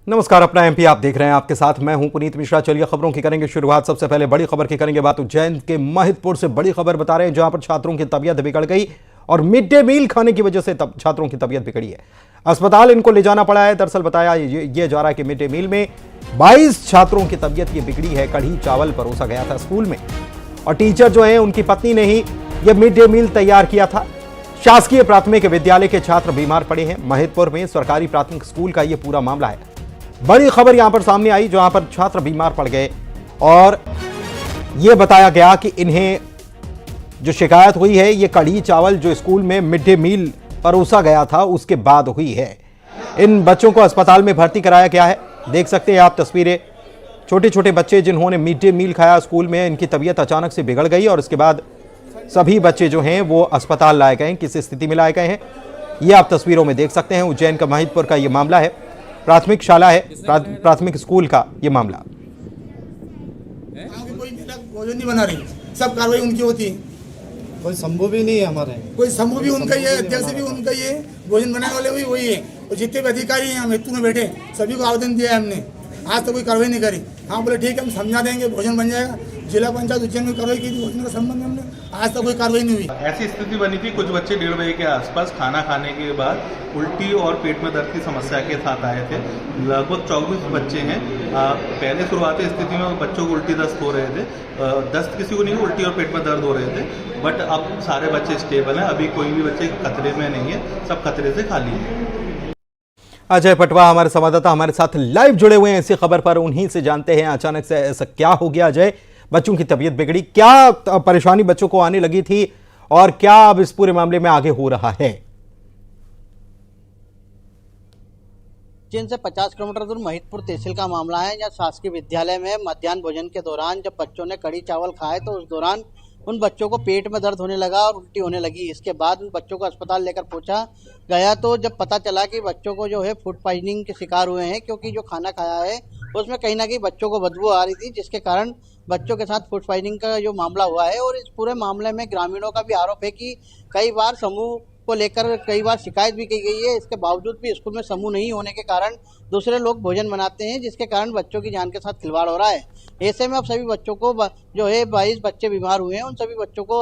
नमस्कार, अपना एमपी आप देख रहे हैं। आपके साथ मैं हूं पुनीत मिश्रा। चलिए खबरों की करेंगे शुरुआत। सबसे पहले बड़ी खबर की करेंगे बात। उज्जैन के महिदपुर से बड़ी खबर बता रहे हैं, जहां पर छात्रों की तबीयत बिगड़ गई और मिड डे मील खाने की वजह से छात्रों की तबीयत बिगड़ी है। अस्पताल इनको ले जाना पड़ा है। दरअसल बताया ये जा रहा है कि मिड डे मील में 22 छात्रों की तबीयत ये बिगड़ी है। कढ़ी चावल परोसा गया था स्कूल में और टीचर जो है उनकी पत्नी ने ही यह मिड डे मील तैयार किया था। शासकीय प्राथमिक विद्यालय के छात्र बीमार पड़े हैं। महिदपुर में सरकारी प्राथमिक स्कूल का यह पूरा मामला है। बड़ी खबर यहां पर सामने आई, जहां पर छात्र बीमार पड़ गए और यह बताया गया कि इन्हें जो शिकायत हुई है ये कढ़ी चावल जो स्कूल में मिड डे मील परोसा गया था उसके बाद हुई है। इन बच्चों को अस्पताल में भर्ती कराया गया है। देख सकते हैं आप तस्वीरें। छोटे छोटे बच्चे जिन्होंने मिड डे मील खाया स्कूल में, इनकी तबीयत अचानक से बिगड़ गई और इसके बाद सभी बच्चे जो हैं वो अस्पताल लाए गए। किस स्थिति में लाए गए हैं ये आप तस्वीरों में देख सकते हैं। उज्जैन का महिदपुर का ये मामला है। प्राथमिक शाला है, प्राथमिक स्कूल का ये मामला। कोई भोजन नहीं बना रही, सब कार्रवाई उनकी होती है। कोई संभव भी नहीं है हमारे, कोई समूह भी उनका ही है, अध्यक्ष भी उनका ही है, भोजन बनाने वाले भी वही है और जितने भी अधिकारी हैं मृत्यु में बैठे सभी को आवेदन दिया है हमने। आज तक कोई कार्रवाई नहीं करी। हाँ बोले ठीक है हम समझा देंगे, भोजन बन जाएगा। जिला पंचायत उज्जैन में कार्रवाई की थी भोजन के संबंध में, हमने आज तक कोई कार्रवाई नहीं हुई। ऐसी स्थिति बनी थी, कुछ बच्चे 1:30 बजे के आसपास खाना खाने के बाद उल्टी और पेट में दर्द की समस्या के साथ आए थे। लगभग 24 बच्चे हैं। पहले शुरुआती स्थिति में बच्चों को उल्टी दस्त हो रहे थे। दस्त किसी को नहीं, उल्टी और पेट में दर्द हो रहे थे, बट अब सारे बच्चे स्टेबल हैं। अभी कोई भी बच्चे खतरे में नहीं है, सब खतरे से खाली है। अजय पटवा हमारे संवाददाता हमारे साथ लाइव जुड़े हुए हैं इसी खबर पर। उन्हीं से जानते हैं अचानक से ऐसा क्या हो गया। अजय, बच्चों की तबीयत बिगड़ी, क्या परेशानी बच्चों को आने लगी थी और क्या अब इस पूरे मामले में आगे हो रहा है? उज्जैन से 50 किलोमीटर दूर महिदपुर तहसील का मामला है, जहाँ शासकीय विद्यालय में मध्याह्न भोजन के दौरान जब बच्चों ने कढ़ी चावल खाए तो उस दौरान उन बच्चों को पेट में दर्द होने लगा और उल्टी होने लगी। इसके बाद उन बच्चों को अस्पताल लेकर पहुंचा गया तो जब पता चला कि बच्चों को जो है फूड पॉइजनिंग के शिकार हुए हैं, क्योंकि जो खाना खाया है उसमें कहीं ना कहीं बच्चों को बदबू आ रही थी, जिसके कारण बच्चों के साथ फूड पॉइजनिंग का जो मामला हुआ है। और इस पूरे मामले में ग्रामीणों का भी आरोप है कि कई बार समूह को लेकर कई बार शिकायत भी की गई है। इसके बावजूद भी स्कूल में समूह नहीं होने के कारण दूसरे लोग भोजन बनाते हैं, जिसके कारण बच्चों की जान के साथ खिलवाड़ हो रहा है। ऐसे में अब सभी बच्चों को जो है 22 बच्चे बीमार हुए हैं, उन सभी बच्चों को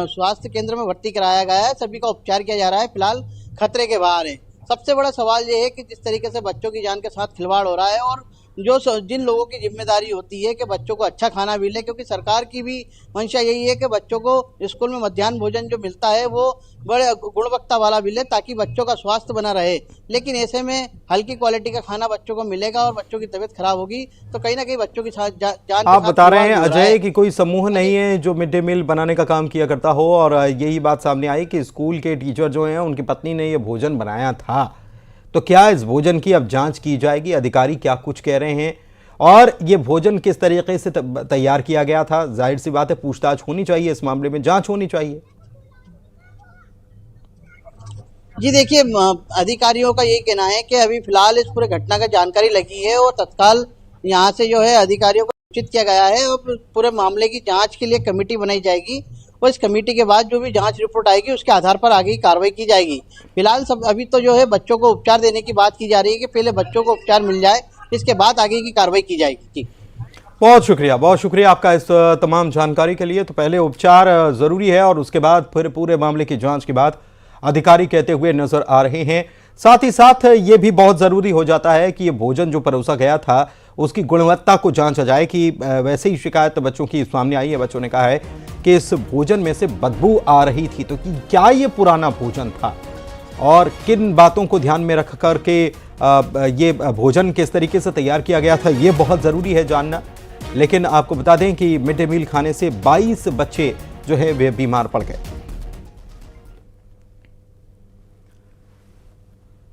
स्वास्थ्य केंद्र में भर्ती कराया गया है। सभी का उपचार किया जा रहा है, फिलहाल खतरे के बाहर है। सबसे बड़ा सवाल ये है कि जिस तरीके से बच्चों की जान के साथ खिलवाड़ हो रहा है और जिन लोगों की जिम्मेदारी होती है कि बच्चों को अच्छा खाना मिले, क्योंकि सरकार की भी मंशा यही है कि बच्चों को स्कूल में मध्याह्न भोजन जो मिलता है वो बड़े गुणवत्ता वाला मिले ताकि बच्चों का स्वास्थ्य बना रहे। लेकिन ऐसे में हल्की क्वालिटी का खाना बच्चों को मिलेगा और बच्चों की तबीयत खराब होगी तो कहीं ना कहीं बच्चों की जान आप बता रहे हैं अजय कि कोई समूह नहीं है जो मिड डे मील बनाने का काम किया करता हो और यही बात सामने आई कि स्कूल के टीचर जो हैं उनकी पत्नी ने ये भोजन बनाया था। तो क्या इस भोजन की अब जांच की जाएगी? अधिकारी क्या कुछ कह रहे हैं और ये भोजन किस तरीके से तैयार किया गया था? जाहिर सी बात है पूछताछ होनी चाहिए, इस मामले में जांच होनी चाहिए। जी देखिए, अधिकारियों का यही कहना है कि अभी फिलहाल इस पूरे घटना का जानकारी लगी है और तत्काल यहाँ से जो है अधिकारियों को सूचित किया गया है और पूरे मामले की जांच के लिए कमेटी बनाई जाएगी और इस कमेटी के बाद जो भी जांच रिपोर्ट आएगी उसके आधार पर आगे की कार्रवाई की जाएगी। फिलहाल सब अभी तो जो है बच्चों को उपचार देने की बात की जा रही है कि पहले बच्चों को उपचार मिल जाए, इसके बाद आगे की कार्रवाई की जाएगी। जी बहुत शुक्रिया आपका इस तमाम जानकारी के लिए। तो पहले उपचार जरूरी है और उसके बाद फिर पूरे मामले की जांच के बाद अधिकारी कहते हुए नजर आ रहे हैं। साथ ही साथ ये भी बहुत जरूरी हो जाता है कि ये भोजन जो परोसा गया था उसकी गुणवत्ता को जांचा जाए कि वैसे ही शिकायत बच्चों की सामने आई है। बच्चों ने कहा है कि इस भोजन में से बदबू आ रही थी, तो कि क्या ये पुराना भोजन था और किन बातों को ध्यान में रख कर के ये भोजन किस तरीके से तैयार किया गया था, ये बहुत ज़रूरी है जानना। लेकिन आपको बता दें कि मिड डे मील खाने से 22 बच्चे जो है वे बीमार पड़ गए।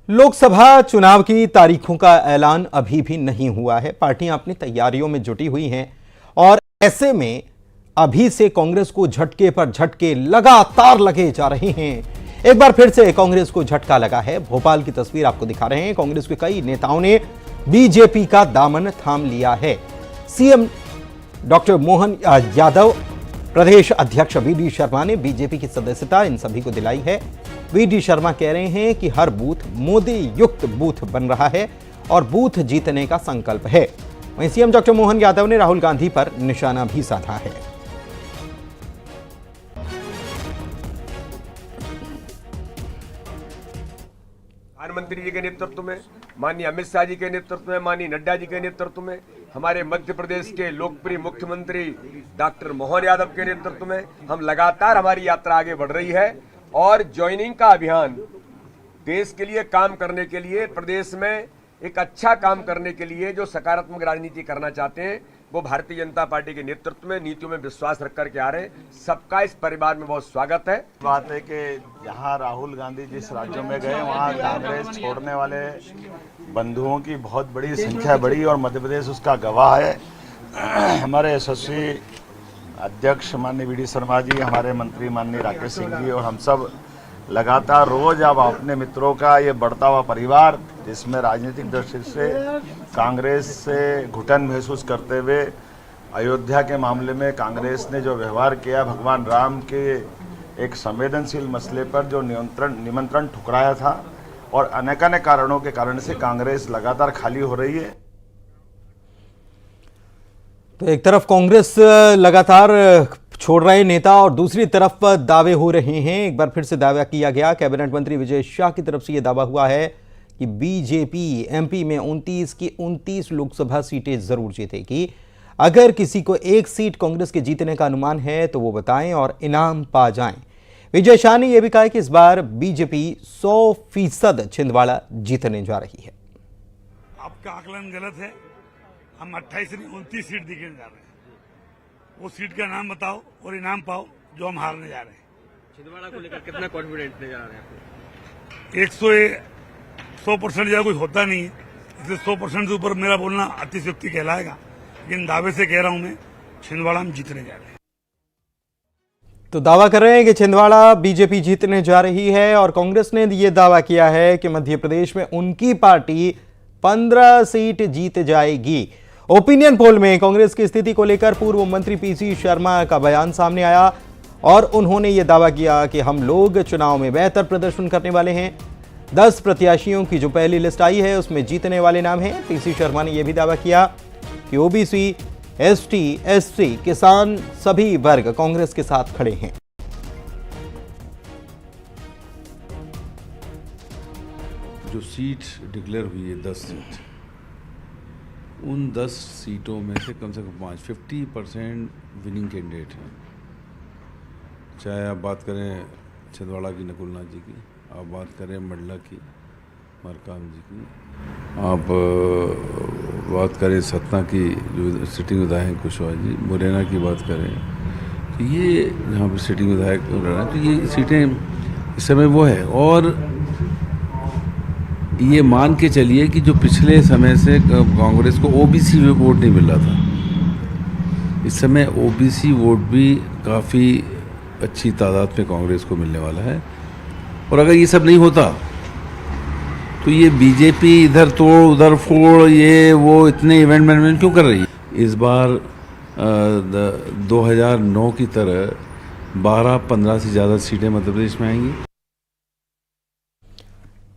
लोकसभा चुनाव की तारीखों का ऐलान अभी भी नहीं हुआ है। पार्टियां अपनी तैयारियों में जुटी हुई हैं और ऐसे में अभी से कांग्रेस को झटके पर झटके लगातार लगे जा रहे हैं। एक बार फिर से कांग्रेस को झटका लगा है। भोपाल की तस्वीर आपको दिखा रहे हैं। कांग्रेस के कई नेताओं ने बीजेपी का दामन थाम लिया है। सीएम डॉक्टर मोहन यादव, प्रदेश अध्यक्ष वीडी शर्मा ने बीजेपी की सदस्यता इन सभी को दिलाई है। वीडी शर्मा कह रहे हैं कि हर बूथ मोदी युक्त बूथ बन रहा है और बूथ जीतने का संकल्प है। वहीं सीएम डॉक्टर मोहन यादव ने राहुल गांधी पर निशाना भी साधा है। प्रधानमंत्री जी के नेतृत्व में, माननीय अमित शाह जी के नेतृत्व में, माननीय नड्डा जी के नेतृत्व में, हमारे मध्य प्रदेश के लोकप्रिय मुख्यमंत्री डॉक्टर मोहन यादव के नेतृत्व में हम लगातार हमारी यात्रा आगे बढ़ रही है। और ज्वाइनिंग का अभियान देश के लिए काम करने के लिए, प्रदेश में एक अच्छा काम करने के लिए जो सकारात्मक राजनीति करना चाहते हैं वो भारतीय जनता पार्टी के नेतृत्व में नीतियों में विश्वास रख करके आ रहे हैं। सबका इस परिवार में बहुत स्वागत है। बात है कि जहां राहुल गांधी जिस राज्यों में गए वहां कांग्रेस छोड़ने वाले बंधुओं की बहुत बड़ी संख्या बढ़ी और मध्य प्रदेश उसका गवाह है। हमारे यशस्वी अध्यक्ष माननीय वी डी शर्मा जी, हमारे मंत्री माननीय राकेश सिंह जी और हम सब लगातार रोज अब अपने मित्रों का ये बढ़ता हुआ परिवार, जिसमें राजनीतिक दृष्टि से कांग्रेस से घुटन महसूस करते हुए अयोध्या के मामले में कांग्रेस ने जो व्यवहार किया, भगवान राम के एक संवेदनशील मसले पर जो निमंत्रण ठुकराया था और अनेक कारणों के कारण से कांग्रेस लगातार खाली हो रही है। तो एक तरफ कांग्रेस लगातार छोड़ रहे नेता और दूसरी तरफ दावे हो रहे हैं। एक बार फिर से दावा किया गया, कैबिनेट मंत्री विजय शाह की तरफ से यह दावा हुआ है कि बीजेपी एमपी में 29 की 29 लोकसभा सीटें जरूर जीतेगी। अगर किसी को एक सीट कांग्रेस के जीतने का अनुमान है तो वो बताएं और इनाम पा जाएं। विजय शाह ने यह भी कहा कि इस बार बीजेपी 100% छिंदवाड़ा जीतने जा रही है। आपका आकलन गलत है। हम 28 नहीं 29 सीट जीतने जा रहे हैं। वो सीट का नाम बताओ और इनाम पाओ जो हम हारने जा रहे हैं। छिंदवाड़ा को लेकर कितना कॉन्फिडेंस ले जा रहे हैं? 100% ज्यादा कुछ होता नहीं है, इसलिए 100% से ऊपर मेरा बोलना अतिशयोक्ति कहलाएगा। लेकिन दावे से कह रहा हूं मैं, छिंदवाड़ा हम जीतने जा रहे हैं। तो दावा कर रहे हैं कि छिंदवाड़ा बीजेपी जीतने जा रही है और कांग्रेस ने यह दावा किया है कि मध्य प्रदेश में उनकी पार्टी 15 सीट जीत जाएगी। ओपिनियन पोल में कांग्रेस की स्थिति को लेकर पूर्व मंत्री पीसी शर्मा का बयान सामने आया और उन्होंने यह दावा किया कि हम लोग चुनाव में बेहतर प्रदर्शन करने वाले हैं। 10 प्रत्याशियों की जो पहली लिस्ट आई है उसमें जीतने वाले नाम हैं। पीसी शर्मा ने यह भी दावा किया कि ओबीसी, एसटी, एससी, किसान सभी वर्ग कांग्रेस के साथ खड़े हैं। जो सीट डिक्लेयर हुई है 10 सीट, उन 10 सीटों में से कम 50% विनिंग कैंडिडेट हैं। चाहे आप बात करें छिंदवाड़ा की नकुलनाथ जी की, आप बात करें मंडला की मरकाम जी की, आप बात करें सतना की जो सिटिंग विधायक कुशवाहा जी, मुरैना की बात करें तो ये जहाँ पर सिटिंग विधायक मुरैना, तो ये सीटें इस समय वो है। और ये मान के चलिए कि जो पिछले समय से कांग्रेस को ओबीसी वोट नहीं मिल रहा था, इस समय ओबीसी वोट भी काफ़ी अच्छी तादाद में कांग्रेस को मिलने वाला है। और अगर ये सब नहीं होता तो ये बीजेपी इधर तोड़ उधर फोड़, ये वो इतने इवेंट मैनेजमेंट क्यों कर रही है? इस बार 2009 की तरह 12-15 से ज़्यादा सीटें मध्य प्रदेश में आएंगी।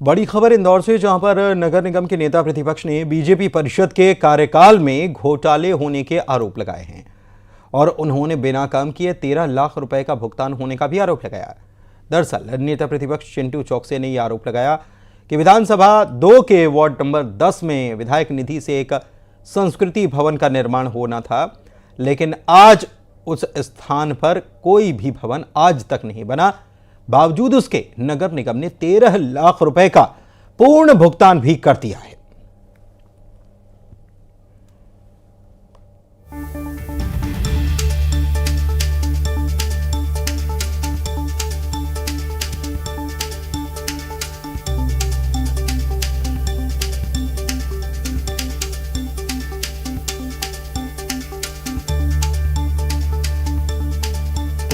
बड़ी खबर इंदौर से, जहां पर नगर निगम के नेता प्रतिपक्ष ने बीजेपी परिषद के कार्यकाल में घोटाले होने के आरोप लगाए हैं और उन्होंने बिना काम किए 13 लाख रुपए का भुगतान होने का भी आरोप लगाया। दरअसल नेता प्रतिपक्ष चिंटू चौकसे ने यह आरोप लगाया कि विधानसभा 2 के वार्ड नंबर 10 में विधायक निधि से एक संस्कृति भवन का निर्माण होना था, लेकिन आज उस स्थान पर कोई भी भवन आज तक नहीं बना। बावजूद उसके नगर निगम ने 13 लाख रुपए का पूर्ण भुगतान भी कर दिया है।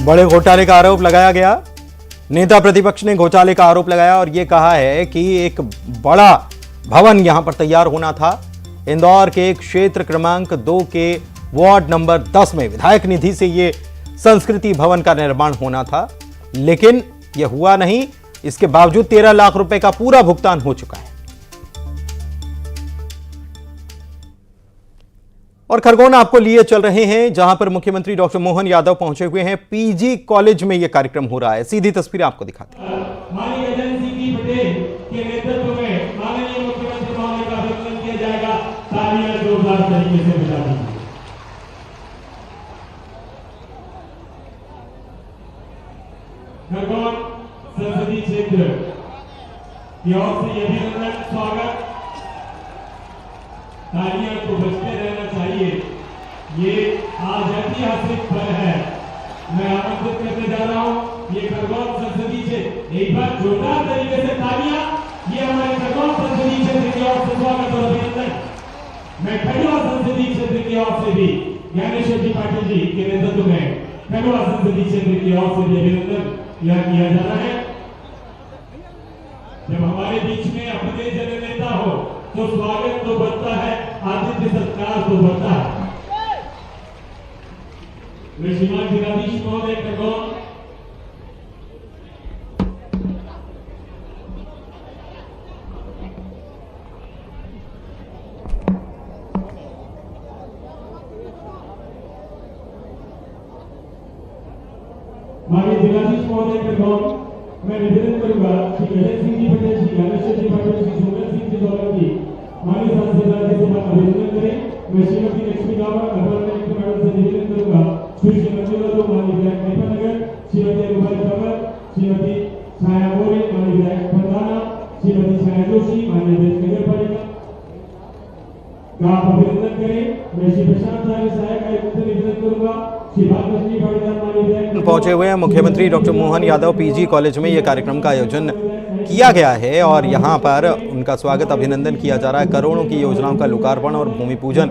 बड़े घोटाले का आरोप लगाया गया। नेता प्रतिपक्ष ने घोटाले का आरोप लगाया और यह कहा है कि एक बड़ा भवन यहां पर तैयार होना था। इंदौर के क्षेत्र क्रमांक 2 के वार्ड नंबर 10 में विधायक निधि से यह संस्कृति भवन का निर्माण होना था, लेकिन यह हुआ नहीं। इसके बावजूद 13 लाख रुपए का पूरा भुगतान हो चुका है। और खरगोन आपको लिए चल रहे हैं जहां पर मुख्यमंत्री डॉक्टर मोहन यादव पहुंचे हुए हैं। पीजी कॉलेज में यह कार्यक्रम हो रहा है। सीधी तस्वीर आपको दिखाते हैं। माननीय एजेंसी की पटेल के नेतृत्व में माननीय मुख्यमंत्री महोदय का अभिनंदन किया जाएगा। तालियां जोरदार तरीके से बजा दीजिए। खरगोन संसदीय क्षेत्र की ओर से यह अभिनंदन स्वागत। तालियां तो बजते रहना चाहिए। ये आज ऐतिहासिक पल है। मैं आमंत्रित करने जा रहा हूं ये खरगोन संसदीय क्षेत्र, एक बार जोरदार तरीके से तालियां। ये हमारे खरगोन संसदीय क्षेत्र की ओर से स्वागत और अभिनंदन। मैं खंडवा संसदीय क्षेत्र की ओर से भी ज्ञानेश्वर जी पाटिल जी के नेतृत्व में खंडवा संसदीय क्षेत्र की ओर से भी अभिनंदन यह किया जा रहा है। जब हमारे बीच में अपने जननेता हो तो स्वागत तो बढ़ता है, आतिथ्य सत्कार तो बढ़ता है। मैं श्रीमान जिलाधीश महोदय खरगोन माननीय जिलाधीश महोदय खरगोन मैं निवेदन करूंगा श्री गणेश सिंह जी पटेल, श्री ज्ञानेश्वर जी पाटिल, श्री सोमेश सिंह जी सोलंकी जी माननीय सांसद राज्यसभा अभिनंदन करें। मैं श्रीमती लक्ष्मी गावा गवर्नमेंट मैडम से निवेदन करूंगा श्री मंजूर माननीय विधायक नगर, श्रीमती रूपाली कंवर, श्रीमती छाया मोरे माननीय विधायक फंदाना, श्रीमती छाया जोशी माननीय नगर पालिका का अभिनंदन करें। मैं श्री प्रशांत साहब सहायक आयुक्त से निवेदन करूंगा श्री भागवत जी पाटीदार माननीय विधायक पहुंचे हुए हैं मुख्यमंत्री doctor Mohan Yadav. PG college में यह कार्यक्रम का आयोजन किया गया है और यहां पर उनका स्वागत अभिनंदन किया जा रहा है। करोड़ों की योजनाओं का लोकार्पण और भूमि पूजन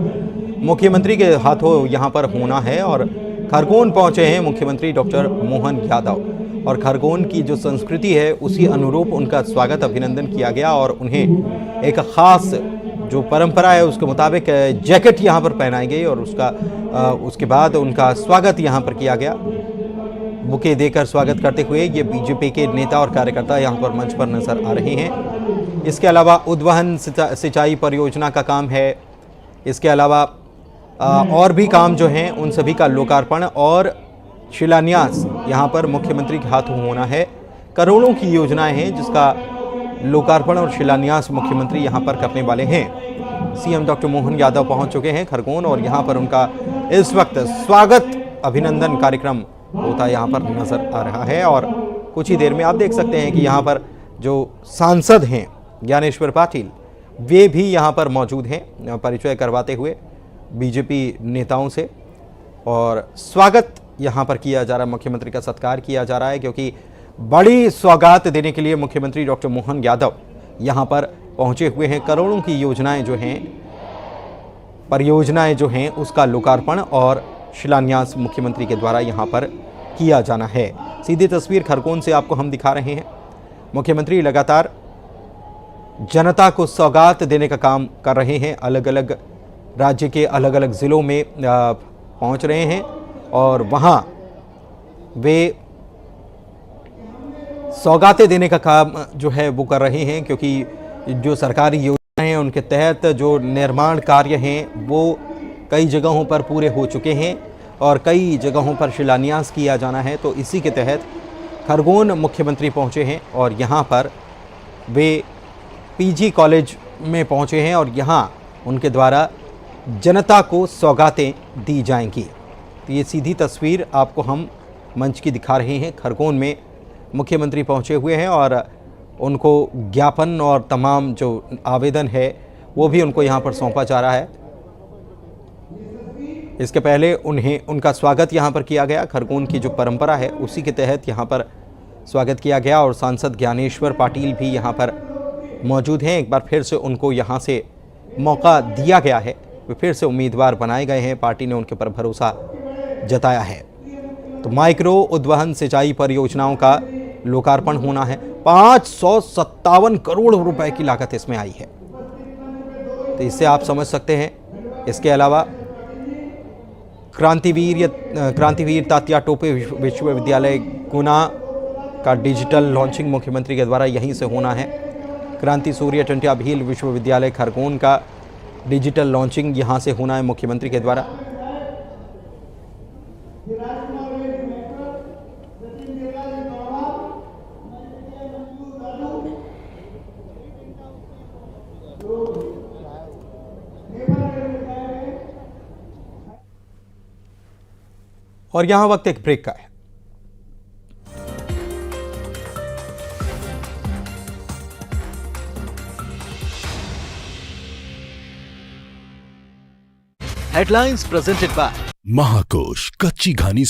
मुख्यमंत्री के हाथों यहां पर होना है। और खरगोन पहुंचे हैं मुख्यमंत्री डॉक्टर मोहन यादव और खरगोन की जो संस्कृति है उसी अनुरूप उनका स्वागत अभिनंदन किया गया और उन्हें एक खास जो परंपरा है उसके मुताबिक जैकेट यहाँ पर पहनाई गई और उसके बाद उनका स्वागत यहाँ पर किया गया। बुके देकर स्वागत करते हुए ये बीजेपी के नेता और कार्यकर्ता यहाँ पर मंच पर नजर आ रहे हैं। इसके अलावा उद्वहन सिंचाई परियोजना का काम है। इसके अलावा और भी काम जो हैं उन सभी का लोकार्पण और शिलान्यास यहाँ पर मुख्यमंत्री के हाथों होना है। करोड़ों की योजनाएं हैं जिसका लोकार्पण और शिलान्यास मुख्यमंत्री यहां पर करने वाले हैं। सीएम डॉक्टर मोहन यादव पहुंच चुके हैं खरगोन और यहां पर उनका इस वक्त स्वागत अभिनंदन कार्यक्रम होता यहां पर नजर आ रहा है। और कुछ ही देर में आप देख सकते हैं कि यहां पर जो सांसद हैं ज्ञानेश्वर पाटिल वे भी यहां पर मौजूद हैं परिचय करवाते हुए बीजेपी नेताओं से। और स्वागत यहां पर किया जा रहा है, मुख्यमंत्री का सत्कार किया जा रहा है क्योंकि बड़ी सौगात देने के लिए मुख्यमंत्री डॉक्टर मोहन यादव यहां पर पहुंचे हुए हैं। करोड़ों की योजनाएं जो हैं परियोजनाएं जो हैं उसका लोकार्पण और शिलान्यास मुख्यमंत्री के द्वारा यहां पर किया जाना है। सीधी तस्वीर खरगोन से आपको हम दिखा रहे हैं। मुख्यमंत्री लगातार जनता को सौगात देने का काम कर रहे हैं। अलग अलग राज्य के अलग अलग ज़िलों में पहुंच रहे हैं और वहां वे सौगातें देने का काम जो है वो कर रहे हैं क्योंकि जो सरकारी योजनाएं हैं उनके तहत जो निर्माण कार्य हैं वो कई जगहों पर पूरे हो चुके हैं और कई जगहों पर शिलान्यास किया जाना है। तो इसी के तहत खरगोन मुख्यमंत्री पहुंचे हैं और यहां पर वे पीजी कॉलेज में पहुंचे हैं और यहां उनके द्वारा जनता को सौगातें दी जाएंगी। तो ये सीधी तस्वीर आपको हम मंच की दिखा रहे हैं। खरगोन में मुख्यमंत्री पहुंचे हुए हैं और उनको ज्ञापन और तमाम जो आवेदन है वो भी उनको यहां पर सौंपा जा रहा है। इसके पहले उनका स्वागत यहां पर किया गया। खरगोन की जो परंपरा है उसी के तहत यहां पर स्वागत किया गया और सांसद ज्ञानेश्वर पाटिल भी यहां पर मौजूद हैं। एक बार फिर से उनको यहां से मौका दिया गया है, वे फिर से उम्मीदवार बनाए गए हैं। पार्टी ने उनके पर भरोसा जताया है। तो माइक्रो उद्वहन सिंचाई परियोजनाओं का लोकार्पण होना है। 557 करोड़ रुपए की लागत इसमें आई है, तो इससे आप समझ सकते हैं। इसके अलावा क्रांतिवीर तात्या टोपे विश्वविद्यालय गुना का डिजिटल लॉन्चिंग मुख्यमंत्री के द्वारा यहीं से होना है। क्रांति सूर्य टंट्या भील विश्वविद्यालय खरगोन का डिजिटल लॉन्चिंग यहां से होना है मुख्यमंत्री के द्वारा। और यहां वक्त एक ब्रेक का है। हेडलाइंस प्रेजेंटेड बाय महाकोश कच्ची घानी